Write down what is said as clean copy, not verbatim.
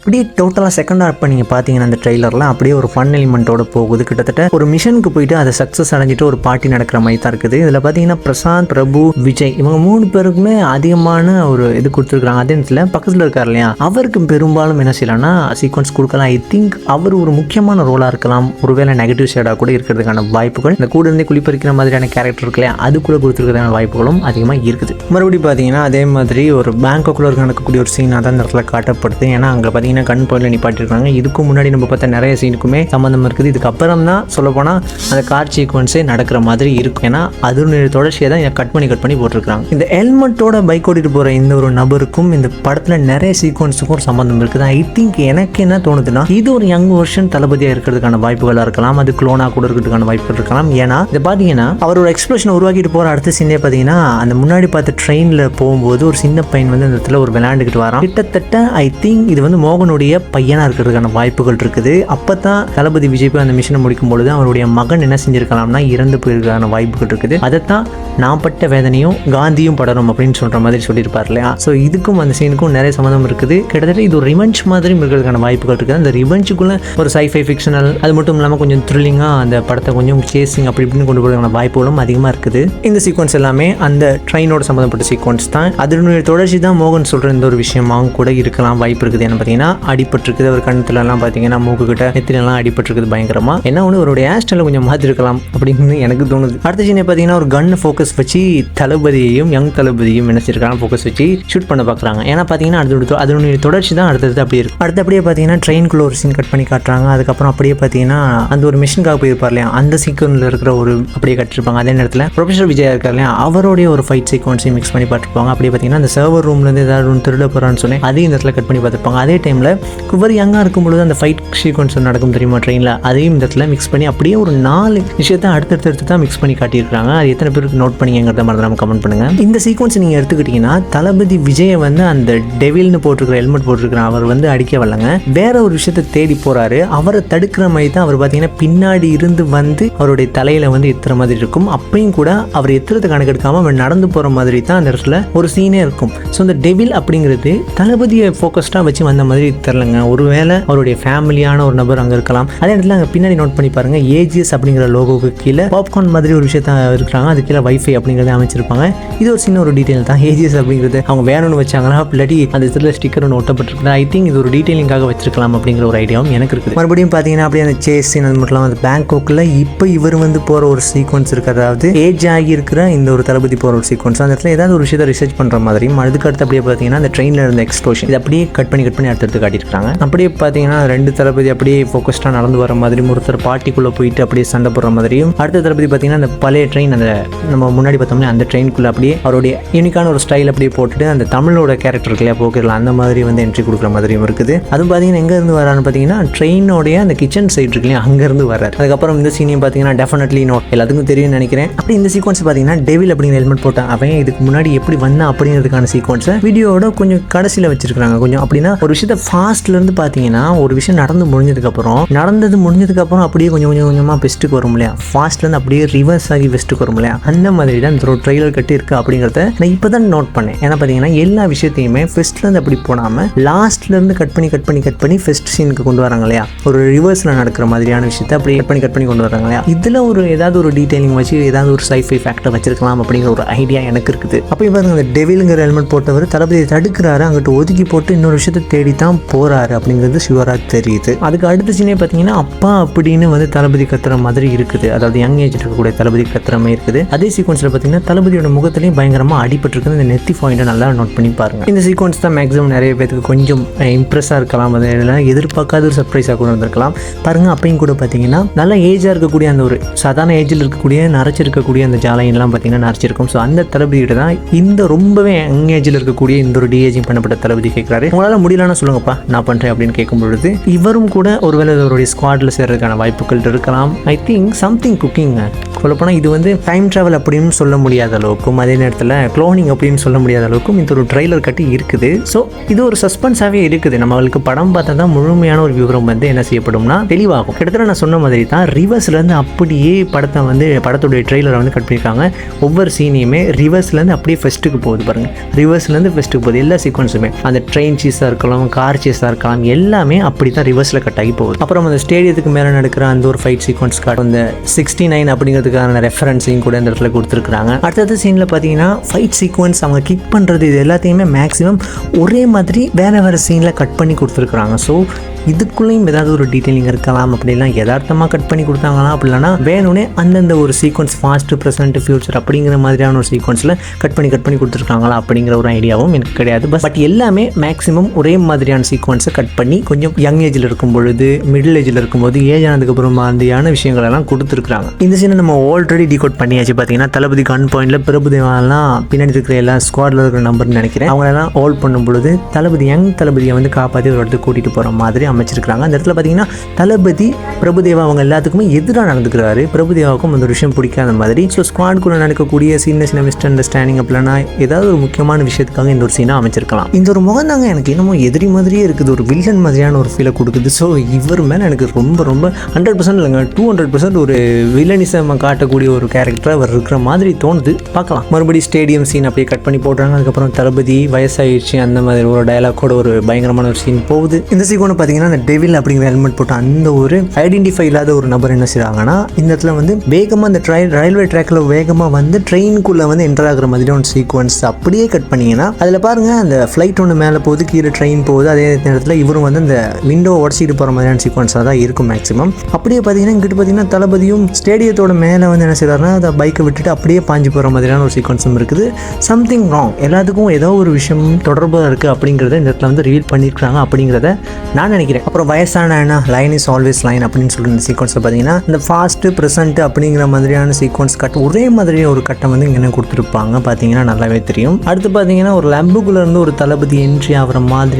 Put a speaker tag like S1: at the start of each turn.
S1: அப்படியே டோட்டலாக second half நீங்கள் பார்த்தீங்கன்னா அந்த ட்ரெய்லரில் அப்படியே ஒரு ஃபன் எலிமெண்ட்டோட போகுது. கிட்டத்தட்ட ஒரு மிஷனுக்கு போயிட்டு அதை சக்ஸஸ் அடைஞ்சிட்டு ஒரு பார்ட்டி நடக்கிற மாதிரி தான் இருக்குது. இதில் பார்த்தீங்கன்னா பிரசாந்த், பிரபு, விஜய் இவங்க 3 பேருக்குமே அதிகமான ஒரு இது கொடுத்துருக்காங்க. அதே நேரத்தில் பக்கத்தில் இருக்கார் இல்லையா, அவருக்கு பெரும்பாலும் என்ன செய்யலாம்னா சீக்வன்ஸ் கொடுக்கலாம். ஐ திங்க் அவர் ஒரு முக்கியமான ரோலாக இருக்கலாம், ஒருவேளை நெகட்டிவ் ஷேடாக கூட இருக்கிறதுக்கான வாய்ப்புகள், இந்த கூட இருந்தே குளிப்பறிக்கிற மாதிரியான கேரக்டர் இருக்கு இல்லையா, அது கூட கொடுத்துருக்கிறதுக்கான வாய்ப்புகளும் அதிகமாக இருக்குது. மறுபடியும் பார்த்தீங்கன்னா அதே மாதிரி ஒரு பேங்க்குள்ளே நடக்கக்கூடிய ஒரு சீனாக தான் இந்த இடத்துல காட்டப்படுது. ஏன்னா அங்கே பார்த்தீங்கன்னா கண் பாயிண்டில் நிப்பாட்டிருக்காங்க. இதுக்கு முன்னாடி நம்ம பார்த்தா நிறைய சீனுக்குமே சம்மந்தம் இருக்குது. இதுக்கப்புறம் தான் சொல்லப்போனால் அந்த கார் சீக்வன்ஸே நடக்கிற மாதிரி இருக்கும். ஏன்னா அது தொடர்ச்சியை தான் கட் பண்ணி போட்டிருக்காங்க. இந்த ஹெல்மெட்டோட பைக் ஓட்டிட்டு போகிற இந்த ஒரு நபருக்கும் இந்த படத்தில் நிறைய சீக்வன்ஸுக்கும் சம்மந்தம் இருக்குது. ஐ திங்க் எனக்கு என்ன தோணுதுன்னா இது ஒரு யங் வெர்ஷன் தளபதியாக இருக்கிறதுக்கான வாய்ப்புகளாக இருக்கலாம், அது குளோனாக கூட இருக்கிறதுக்கான வாய்ப்புகள் இருக்கலாம். ஏன்னா இதை பார்த்தீங்கன்னா அவர் ஒரு எக்ஸ்பிரஷன் உருவாக்கிட்டு போகிற அடுத்த சீனே பார்த்தீங்கன்னா அந்த முன்னாடி பார்த்த ட்ரெயினில் போகும்போது ஒரு சின்ன பையன் வந்து அந்த இடத்துல ஒரு விளையாண்டுக்கிட்டு வரான். கிட்டத்தட்ட ஐ திங்க் இது வந்து மோகனுடைய பையனாக இருக்கிறதுக்கான வாய்ப்புகள் இருக்குது. அப்போ தான் தளபதி விஜய் போய் அந்த மிஷனை முடிக்கும் பொழுது அவருடைய மகன் என்ன செஞ்சிருக்கலாம்னா இறந்து போயிருக்கான வாய்ப்புகள் இருக்குது. அதைத்தான் நான் பட்ட வேதனையும் காந்தியும் படரும் அப்படின்னு சொல்கிற மாதிரி சொல்லியிருப்பார் இல்லையா. ஸோ இதுக்கும் அந்த சீனுக்கும் நிறைய சம்மந்தம் இருக்குது. கிட்டத்தட்ட இது ஒரு ரிவெஞ்ச் மாதிரி இருக்கிறதுக்கான வாய்ப்புகள் இருக்குது. அந்த ரிவெஞ்சுக்குள்ளே ஒரு சைஃபை ஃபிக்ஷனல், அது மட்டும் இல்லாமல் கொஞ்சம் த்ரில்லிங்காக அந்த படத்தை கொஞ்சம் சேசிங் அப்படி இப்படின்னு கொண்டு போகிறதுக்கான வாய்ப்புகளும் அதிகமாக இருக்குது. இந்த சீக்வன்ஸ் எல்லாமே அந்த ட்ரெயினோட சம்மந்தப்பட்ட சீக்வன்ஸ் தான். அதனுடைய தொடர்ச்சி தான் மோகன் சொல்கிற இந்த ஒரு விஷயமாகவும் கூட இருக்கலாம், வாய்ப்பு இருக்குது. என்ன பார்த்தீங்கன்னா அடிபட்டிருக்குது அவர் கண்ணத்துலலாம், பார்த்தீங்கன்னா மூக்கு கிட்ட நெத்திலெல்லாம் அடிபட்டிருக்குது பயங்கரமாக. என்ன ஒன்று அவருடைய ஹேர் ஸ்டைலை கொஞ்சம் மாற்றிருக்கலாம் அப்படின்னு எனக்கு தோணுது. அடுத்த சீனை பார்த்தீங்கன்னா ஒரு கன் ஃபோக்கஸ் வச்சு தளபதியையும் யங் தளபதியும் என்ன செய்யறாங்க ஃபோக்கஸ் வச்சு ஷூட் பண்ண பார்க்குறாங்க. ஏன்னா பார்த்தீங்கன்னா அதனுடைய தொடர்ச்சி தான் அடுத்தது அப்படியே இருக்கும். அடுத்து அப்படியே பார்த்தீங்கன்னா ட்ரெயின்குள்ளே ஒரு சீன் கட் பண்ணி காட்டுறாங்க. அதுக்கப்புறம் அப்படியே பார்த்தீங்கன்னா அந்த ஒரு மிஷினுக்காக போயிருப்பார் இல்லையா, அந்த சீக்வன்ஸில் இருக்கிற ஒரு அப்படியே கட்டிருப்பாங்க. அதே நேரத்தில் ப்ரொஃபஸர் விஜய் இருக்கார் இல்லையா, அவருடைய ஒரு ஃபைட் சீக்வன்ஸையும் மிக்ஸ் பண்ணி பார்த்துருப்பாங்க. அப்படியே பார்த்தீங்கன்னா அந்த சர்வர் ரூம்லேருந்து ஏதாவது ஒன்று திருட போகிறான்னு சொல்லி அதையும் இந்த இடத்துல கட் பண்ணி பார்த்துருப்பாங்க. அதே டைமில் குவர் யங்காக இருக்கும்பொழுது அந்த ஃபைட் சீக்வன்ஸ் நடக்கும் தெரியுமா ட்ரெயினில், அதையும் இந்த இடத்துல மிக்ஸ் பண்ணி அப்படியே ஒரு 4 விஷயத்தை அடுத்தடுத்து தான் மிக்ஸ் பண்ணி காட்டியிருக்காங்க. அது எத்தனை பேருக்கு நோட் பண்ணிங்கிறத மாதிரி நம்ம கமெண்ட் பண்ணுங்க. இந்த சீக்வன்ஸ் நீங்கள் எடுத்துக்கிட்டீங்கன்னா தளபதி விஜயை வந்து அந்த டெவில்னு போட்டிருக்கிற ஹெல்மெட் போட்டிருக்கிற அவர் வந்து அடிக்க வரலங்க, வேற ஒரு விஷயத்தை தேடி போறாரு. அவரை தடுக்கிற மாதிரி தான் அவர் பார்த்தீங்கன்னா பின்னாடி இருந்து வந்து அவருடைய தலையில வந்து எத்துற மாதிரி இருக்கும். அப்பையும் கூட அவர் எத்துறது கணக்கெடுக்காம அவர் நடந்து போற மாதிரி தான் அந்த இடத்துல ஒரு சீனே இருக்கும். ஸோ இந்த டெவில் அப்படிங்கிறது தளபதியை ஃபோக்கஸ்டாக வச்சு வந்த மாதிரி தெரியலங்க. ஒருவேளை அவருடைய ஃபேமிலியான ஒரு நபர் அங்கே இருக்கலாம். அதே இடத்துல அங்கே பின்னாடி நோட் பண்ணி பாருங்க, ஏஜிஎஸ் அப்படிங்கிற லோகோவுக்கு கீழே பாப்கார்ன் மாதிரி ஒரு விஷயத்த இருக்கிறாங்க, அது கீழே வைஃபை அப்படிங்கிறத அமைச்சிருப்பாங்க. இது ஒரு சின்ன ஒரு டீட்டெயில் தான். ஏஜிஎஸ் அப்படிங்கிறது அவங்க வேணும்னு வச்சாங்களா இல்லாட்டி அந்த இடத்துல ஸ்டிக்கர் ஒன்று ஒட்டப்பட்டிருக்கு. ஐ திங்க் இது ஒரு டீட்டெயிலிங்காக வச்சிருக்கலாம் அப்படிங்கிற ஒரு ஐடியாவும் எனக்கு இருக்குது. மறுபடியும் பார்த்தீங்கன்னா அப்படியே அந்த சேஸ் சீன், அது மட்டும் இல்லாமல் அந்த பேங்காக்ல இப்போ இவர் வந்து போகிற ஒரு சீக்வன்ஸ் இருக்குது. அதாவது ஏஜ் ஆகி இருக்கிற இந்த ஒரு தளபதி போகிற ஒரு சீக்வன்ஸ், அந்த இடத்துல ஏதாவது ஒரு விஷயத்தை ரிசர்ச் பண்ணுற மாதிரியும், அதுக்கு அடுத்து அப்படியே பார்த்தீங்கன்னா அந்த ட்ரெயினில் இருந்த எக்ஸ்ப்ளோஷன் இது அப்படியே கட் பண்ணி அடுத்தடுத்து காட்டியிருக்காங்க. அப்படியே பார்த்தீங்கன்னா 2 தளபதி அப்படியே ஃபோக்கஸ்டாக நடந்து வர மாதிரி, ஒருத்தர் பார்ட்டிக்குள்ளே போயிட்டு அப்படியே சண்டை போடுற மாதிரியும், அடுத்த தளபதி பார்த்தீங்கன்னா அந்த பழைய ட்ரெயின், அந்த நம்ம முன்னாடி பார்த்தோம்னா அந்த ட்ரெயினுக்குள்ளே அப்படியே அவருடைய யூனிக்கான ஒரு ஸ்டைல் அப்படியே போட்டுட்டு அந்த தமிழோட கேரக்டர் இல்லையா போக்கிடலாம் அந்த மாதிரி வந்து என்ட்ரி கொடுக்குற மாதிரியும் இருக்குது. அதுவும் பார்த்தீங்கன்னா எங்கேருந்து வரான்னு பார்த்தீங்கன்னா ட்ரெயினோடைய அந்த கிச்சன் சைட் இருக்கு இல்லையா, அங்கேருந்து வரார். அதுக்கப்புறம் இந்த சீனையும் பார்த்தீங்கன்னா டெஃபினெட்லி நோட் எல்லாத்துக்கும் தெரியும்னு நினைக்கிறேன். அப்படி இந்த சீக்வன்ஸ் பார்த்தீங்கன்னா டெவில் அப்படிங்கிற ஹெல்மெட் போட்டான் அவன் இதுக்கு முன்னாடி எப்படி வந்தான் அப்படிங்கிறதுக்கான சீக்வன்ஸை வீடியோட கொஞ்சம் கடைசியில் வச்சிருக்காங்க. கொஞ்சம் அப்படின்னா ஒரு விஷயத்த ஃபாஸ்ட்லேருந்து பார்த்தீங்கன்னா ஒரு விஷயம் நடந்து முடிஞ்சதுக்கப்புறம் அப்படியே கொஞ்சம் கொஞ்சமாக பெஸ்ட்டுக்கு வரும் இல்லையா, ஃபாஸ்ட்லேருந்து அப்படியே ரிவர்ஸ் ஆகி பெஸ்ட்டுக்கு வரும் இல்லையா, அந்த மாதிரி தான் இந்த ஒரு ட்ரெய்லர் கட்டி இருக்குது அப்படிங்கிறத நான் இப்போ தான் நோட் பண்ணேன். ஏன்னா பார்த்தீங்கன்னா எல்லா விஷயத்தையுமே ஃபர்ஸ்ட்லேருந்து அப்படி போடாமல் லாஸ்ட்லேருந்து கட் பண்ணி ஃபர்ஸ்ட் சீனுக்கு கொண்டு வராங்க இல்லையா, ஒரு ரிவர்ஸில் நடக்கிற மாதிரியான விஷயத்தை அப்படி கட் பண்ணி கொண்டு வராங்க இல்லையா. இதில் ஒரு ஏதாவது ஒரு டீட்டெயிலிங் வச்சு ஏதாவது ஒரு சைஃபை ஃபேக்டர் வச்சிருக்கலாம் அப்படிங்கிற ஒரு ஐடியா எனக்கு இருக்குது. அப்போ பாருங்க அந்த டெவிலுங்கிற ஹெல்மெட் போட்டவர் தளபதியை தடுக்கிறாரு, அங்கிட்டு ஒதுக்கி போட்டு இன்னொரு விஷயத்தை தேடி தான் போறாரு அப்படிங்கிறது ஷுவராக தெரியுது. அதுக்கு அடுத்த சீனே பார்த்தீங்கன்னா அப்பா அப்படின்னு வந்து தளபதி கத்துற மாதிரி இருக்குது. அதாவது யங் ஏஜ் இருக்கக்கூடிய தளபதி கத்துற மாதிரி இருக்குது. அதே சீக்வன்ஸில் பார்த்தீங்கன்னா தளபதியோட முகத்திலையும் பயங்கரமாக அடிபட்டிருக்குது. இந்த நெத்தி பாயிண்ட்டை நல்லா நோட் பண்ணி பாருங்க. இந்த சீக்வன்ஸ் தான் மேக்ஸிமம் நிறைய பேருக்கு கொஞ்சம் இம்ப்ரெஸ்ஸாக இருக்கலாம், அது எதிர்பார்க்காத ஒரு சர்ப்ரைஸாக கூட இருந்திருக்கலாம் பாருங்க. அப்பையும் கூட பார்த்தீங்கன்னா நல்லா ஏஜாக இருக்கக்கூடிய அந்த ஒரு சாதாரண ஏஜில் இருக்கக்கூடிய நரைச்சிருக்கக்கூடிய அந்த ஜாலையெல்லாம் பார்த்தீங்கன்னா நரைச்சிருக்கும். ஸோ அந்த தளபதிகிட்ட தான் இந்த ரொம்பவே யங் ஏஜில் இருக்கக்கூடிய இந்த ஒரு டிஏஜிங் பண்ணப்பட்ட தளபதி கேட்குறாரு, உங்களால் முடியலன்னா சொல்லுங்கப்பா நான் பண்ணுறேன் அப்படின்னு கேட்கும் பொழுது இவரும் கூட ஒருவேளை அவருடைய ஸ்குவாடில் சேர்றதுக்கான வாய்ப்புகள் இருக்கலாம். ஐ திங்க் சம்திங் சொல்லப்போனால் இது வந்து டைம் ட்ராவல் அப்படின்னு சொல்ல முடியாத அளவுக்கும் அதே நேரத்தில் க்ளோனிங் அப்படின்னு சொல்ல முடியாத அளவுக்கும் இந்த ஒரு ட்ரெய்லர் கட்டி இருக்குது. ஸோ இது ஒரு சஸ்பென்ஸாகவே இருக்குது. நம்மளுக்கு படம் பார்த்தா தான் முழுமையான ஒரு விவரம் வந்து என்ன செய்யப்படும்னா தெளிவாகும். கிட்டத்தட்ட நான் சொன்ன மாதிரி தான் ரிவர்ஸ்லேருந்து அப்படியே படத்தை வந்து படத்துடைய ட்ரெய்லரை வந்து கட் பண்ணியிருக்காங்க. ஒவ்வொரு சீனையுமே ரிவர்ஸ்லேருந்து அப்படியே ஃபஸ்ட்டுக்கு போகுது பாருங்கள். ரிவர்ஸ்லேருந்து ஃபஸ்ட்டுக்கு போகுது எல்லா சீக்வன்ஸுமே. அந்த ட்ரெயின் சீஸாக இருக்கலாம், கார் சீஸாக இருக்கலாம், எல்லாமே அப்படி தான் ரிவர்ஸில் கட் ஆகி போகுது. அப்புறம் அந்த ஸ்டேடியத்துக்கு மேலே நடக்கிற அந்த ஒரு ஃபைட் சீக்வன்ஸ் கார்டு அந்த 69 அப்படிங்கிறதுக்கான ரெஃபரன்ஸையும் கூட இந்த இடத்துல கொடுத்துருக்காங்க. அடுத்தது சீனில் பார்த்தீங்கன்னா ஃபைட் சீக்வன்ஸ் அவங்க கிக் பண்ணுறது இது எல்லாத்தையுமே மேக்ஸிமம் ஒரே மாதிரி வேறு வேறு சீனில் கட் பண்ணி கொடுத்துருக்குறாங்க. ஸோ இதுக்குள்ளேயும் ஏதாவது ஒரு டீட்டெயிலிங் இருக்கலாம். அப்படிலாம் யதார்த்தமாக கட் பண்ணி கொடுத்தாங்களா அப்படி இல்லைனா வேணும்னே அந்தந்த ஒரு சீக்வன்ஸ் ஃபாஸ்ட் ப்ரெசென்ட் ஃபியூச்சர் அப்படிங்கிற மாதிரியான ஒரு சீக்வன்ஸில் கட் பண்ணி கொடுத்துருக்காங்களா அப்படிங்கிற ஒரு ஐடியாவும் எனக்கு கிடையாது. பட் எல்லாமே மேக்ஸிமம் ஒரே மாதிரியான சீக்வன்ஸை கட் பண்ணி கொஞ்சம் யங் ஏஜில் இருக்கும் பொழுது, மிடில் ஏஜில் இருக்கும்போது, ஏஜ் ஆனதுக்கப்புறம் மாதிரியான விஷயங்கள் எல்லாம் கொடுத்துருக்காங்க. இந்த சீனை நம்ம ஆல்ரெடி டிகோட் பண்ணியாச்சு. பார்த்தீங்கன்னா தளபதி கன் பாயிண்டில் பிரபுதேவாலாம் பின்னாடி இருக்கிற எல்லா ஸ்குவாடில் இருக்கிற நம்பர்னு நினைக்கிறேன். அவங்களெல்லாம் ஹோல்ட் பண்ணும் பொழுது யங் தளபதியை வந்து காப்பாற்றி ஒரு இடத்துக்கு கூட்டிகிட்டு போகிற மாதிரி அமைச்சிருக்காங்க. அந்த இடத்துல பார்த்தீங்கன்னா தளபதி பிரபுதேவா அவங்க எல்லாத்துக்குமே எதிராக நடந்துக்கிறாரு. பிரபுதேவாவுக்கும் அந்த ஒரு விஷயம் பிடிக்காத மாதிரி. ஸோ ஸ்குவாட்குள்ளே நடக்கக்கூடிய சின்ன மிஸ்ட் அண்டர்ஸ்டாண்டிங் அப்படின்னா ஏதாவது ஒரு முக்கியமான விஷயத்துக்காக இந்த ஒரு சீனை அமைச்சிருக்கலாம். இந்த ஒரு முகம் தாங்க எனக்கு இன்னமும் எதிரி மாதிரியே இருக்குது, ஒரு வில்லன் மாதிரியான ஒரு ஃபீலை கொடுக்குது. ஸோ இவர் மேலே எனக்கு ரொம்ப 100% இல்லைங்க 200% ஒரு வில்லனிசம் காட்டக்கூடிய ஒரு கேரக்டராக அவர் இருக்கிற மாதிரி தோணுது. பார்க்கலாம். மறுபடியும் ஸ்டேடியம் சீன் அப்படியே கட் பண்ணி போடுறாங்க. அதுக்கப்புறம் தளபதி வயசாகிடுச்சு அந்த மாதிரி ஒரு டயலாக்கோட ஒரு பயங்கரமான ஒரு சீன் போகுது. இந்த சீக்கோனை பார்த்தீங்கன்னா அந்த டெவில் அப்படிங்கிற ஹெல்மெட் போட்டு அந்த ஒரு ஐடென்டிஃபை இல்லாத ஒரு நபர் என்ன செய்றாங்கன்னா இந்த இடத்துல வந்து வேகமாக அந்த ரயில்வே ட்ராக்ல வேகமாக வந்து ட்ரெயினுக்குள்ளே வந்து என்டர் ஆகிற மாதிரி ஒரு சீக்வன்ஸ் அப்படியே கட் பண்ணிங்கன்னா அதில் பாருங்கள் அந்த ஃப்ளைட் ஒன்று மேலே போகுது, கீழே ட்ரெயின் போகுது. அதே நேரத்தில் இவரும் வந்து அந்த விண்டோ உடச்சிட்டு போகிற மாதிரியான சீக்வன்ஸாக தான் இருக்கும் மேக்ஸிமம். அப்படியே பார்த்தீங்கன்னா இங்கிட்டு பார்த்தீங்கன்னா தளபதியும் ஸ்டேடியத்தோட மேலே வந்து என்ன செய்கிறாருன்னா அதை பைக்கை விட்டுட்டு அப்படியே பாஞ்சு போகிற மாதிரியான ஒரு சீக்வன்ஸும் இருக்குது. சம்திங் ராங், எல்லாத்துக்கும் ஏதோ ஒரு விஷயம் தொடர்பாக இருக்குது அப்படிங்கிறத இந்த இடத்துல வந்து ரிவீல் பண்ணியிருக்காங்க அப்படிங்கிறத நான் நினைக்கிறேன். அப்புறம் வயசான லைன் இஸ் ஆல்வேஸ் லைன் அப்படின்னு சொல்லிட்டு இந்த சீக்வன்ஸில் பார்த்தீங்கன்னா இந்த ஃபாஸ்ட்டு ப்ரெசென்ட் அப்படிங்கிற மாதிரியான சீக்வன்ஸ் கட் ஒரே மாதிரி ஒரு கட்டம் வந்து இங்கே கொடுத்துருப்பாங்க. பார்த்தீங்கன்னா நல்லாவே தெரியும். அடுத்து பார்த்தீங்கன்னா ஒரு லம்புக்குள்ளே இருந்து ஒரு தளபதி என்ட்ரி ஆகிற மாதிரி